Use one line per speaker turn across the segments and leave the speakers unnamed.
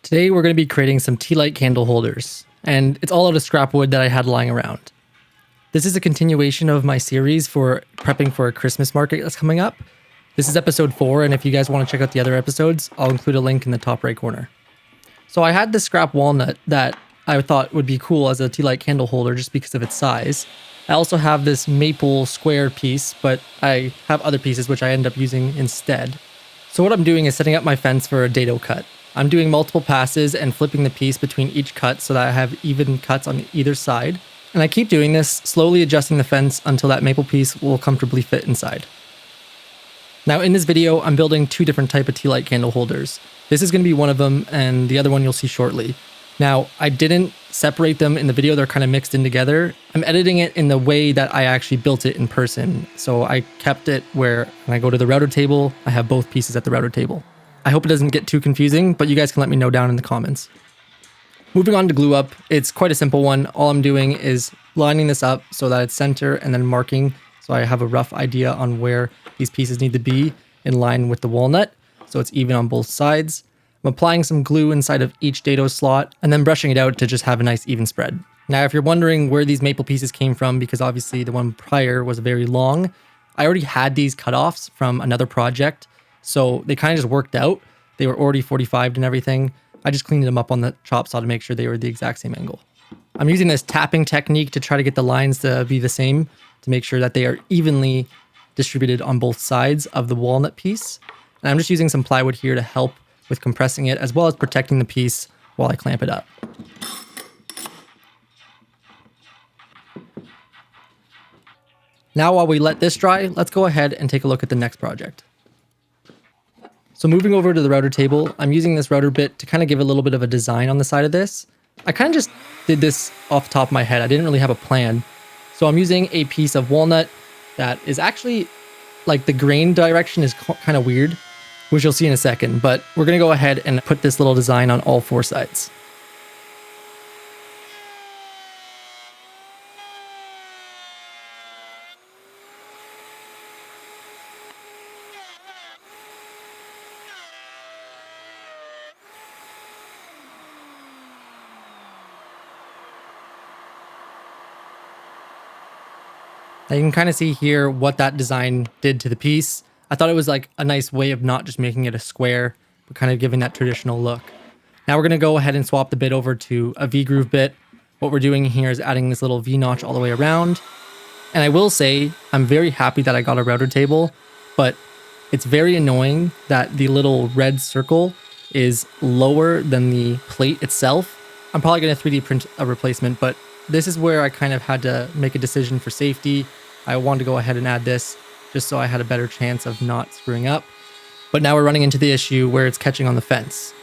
Today we're going to be creating some Tealight candle holders, and it's all out of scrap wood that I had lying around. This is a continuation of my series for prepping for a Christmas market that's coming up. This is episode 4, and if you guys want to check out the other episodes, I'll include a link in the top right corner. So I had this scrap walnut that I thought would be cool as a Tealight candle holder just because of its size. I also have this maple square piece, but I have other pieces which I end up using instead. So what I'm doing is setting up my fence for a dado cut. I'm doing multiple passes and flipping the piece between each cut so that I have even cuts on either side. And I keep doing this, slowly adjusting the fence until that maple piece will comfortably fit inside. Now in this video, I'm building 2 different type of Tealight candle holders. This is going to be one of them, and the other one you'll see shortly. Now, I didn't separate them in the video, they're kind of mixed in together. I'm editing it in the way that I actually built it in person. So I kept it where when I go to the router table, I have both pieces at the router table. I hope it doesn't get too confusing, but you guys can let me know down in the comments. Moving on to glue up, it's quite a simple one. All I'm doing is lining this up so that it's center and then marking so I have a rough idea on where these pieces need to be in line with the walnut so it's even on both sides. I'm applying some glue inside of each dado slot and then brushing it out to just have a nice even spread. Now if you're wondering where these maple pieces came from, because obviously the one prior was very long, I already had these cutoffs from another project. So they kind of just worked out. They were already 45'd and everything. I just cleaned them up on the chop saw to make sure they were the exact same angle. I'm using this tapping technique to try to get the lines to be the same, to make sure that they are evenly distributed on both sides of the walnut piece. And I'm just using some plywood here to help with compressing it, as well as protecting the piece while I clamp it up. Now while we let this dry, let's go ahead and take a look at the next project. So moving over to the router table, I'm using this router bit to kind of give a little bit of a design on the side of this. I kind of just did this off the top of my head. I didn't really have a plan. So I'm using a piece of walnut that is actually, like, the grain direction is kind of weird, which you'll see in a second, but we're going to go ahead and put this little design on all 4 sides. Now you can kind of see here what that design did to the piece. I thought it was like a nice way of not just making it a square, but kind of giving that traditional look. Now we're going to go ahead and swap the bit over to a V-groove bit. What we're doing here is adding this little V-notch all the way around. And I will say, I'm very happy that I got a router table, but it's very annoying that the little red circle is lower than the plate itself. I'm probably going to 3D print a replacement, but this is where I kind of had to make a decision for safety. I wanted to go ahead and add this just so I had a better chance of not screwing up. But now we're running into the issue where it's catching on the fence.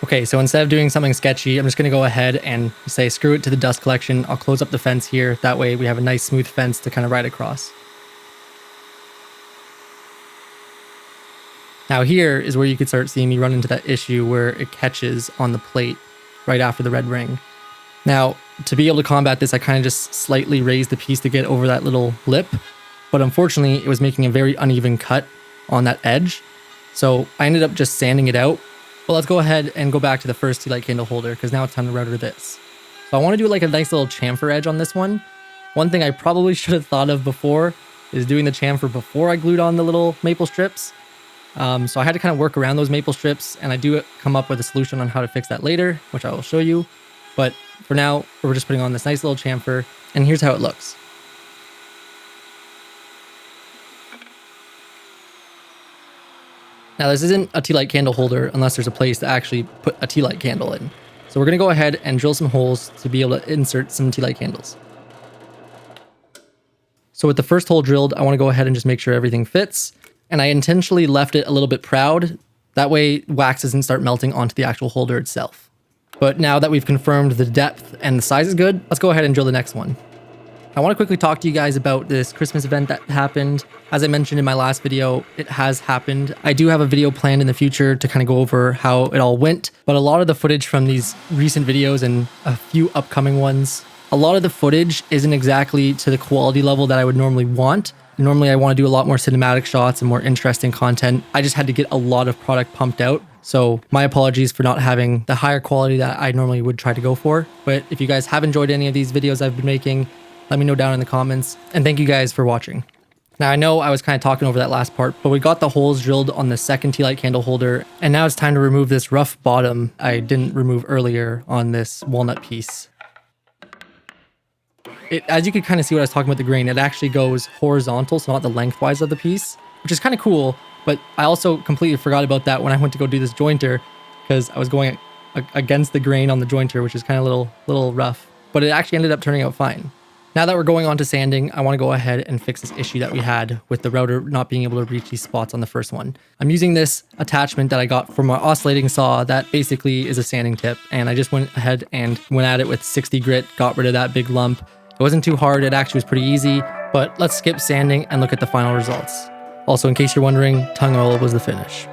Okay, so instead of doing something sketchy, I'm just going to go ahead and say screw it to the dust collection. I'll close up the fence here. That way we have a nice smooth fence to kind of ride across. Now here is where you could start seeing me run into that issue where it catches on the plate right after the red ring. Now, to be able to combat this, I kind of just slightly raised the piece to get over that little lip, but unfortunately it was making a very uneven cut on that edge. So I ended up just sanding it out. But let's go ahead and go back to the first Tealight candle holder, because now it's time to router this. So I want to do like a nice little chamfer edge on this one. One thing I probably should have thought of before is doing the chamfer before I glued on the little maple strips. So I had to kind of work around those maple strips, and I do come up with a solution on how to fix that later, which I will show you. But for now, we're just putting on this nice little chamfer, and here's how it looks. Now this isn't a Tealight candle holder unless there's a place to actually put a Tealight candle in. So we're going to go ahead and drill some holes to be able to insert some Tealight candles. So with the first hole drilled, I want to go ahead and just make sure everything fits. And I intentionally left it a little bit proud. That way wax doesn't start melting onto the actual holder itself. But now that we've confirmed the depth and the size is good, let's go ahead and drill the next one. I want to quickly talk to you guys about this Christmas event that happened. As I mentioned in my last video, it has happened. I do have a video planned in the future to kind of go over how it all went, but a lot of the footage from these recent videos and a few upcoming ones, a lot of the footage isn't exactly to the quality level that I would normally want. Normally I want to do a lot more cinematic shots and more interesting content. I just had to get a lot of product pumped out. So my apologies for not having the higher quality that I normally would try to go for. But if you guys have enjoyed any of these videos I've been making, let me know down in the comments. And thank you guys for watching. Now I know I was kind of talking over that last part, but we got the holes drilled on the second tea light candle holder, and now it's time to remove this rough bottom I didn't remove earlier on this walnut piece. As you can kind of see what I was talking about the grain, it actually goes horizontal, so not the lengthwise of the piece, which is kind of cool, but I also completely forgot about that when I went to go do this jointer, because I was going against the grain on the jointer, which is kind of a little rough, but it actually ended up turning out fine. Now that we're going on to sanding, I want to go ahead and fix this issue that we had with the router not being able to reach these spots on the first one. I'm using this attachment that I got from my oscillating saw that basically is a sanding tip, and I just went ahead and went at it with 60 grit, got rid of that big lump. It wasn't too hard, it actually was pretty easy, but let's skip sanding and look at the final results. Also, in case you're wondering, tongue oil was the finish.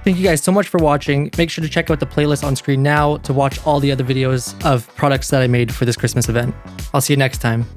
Thank you guys so much for watching. Make sure to check out the playlist on screen now to watch all the other videos of products that I made for this Christmas event. I'll see you next time.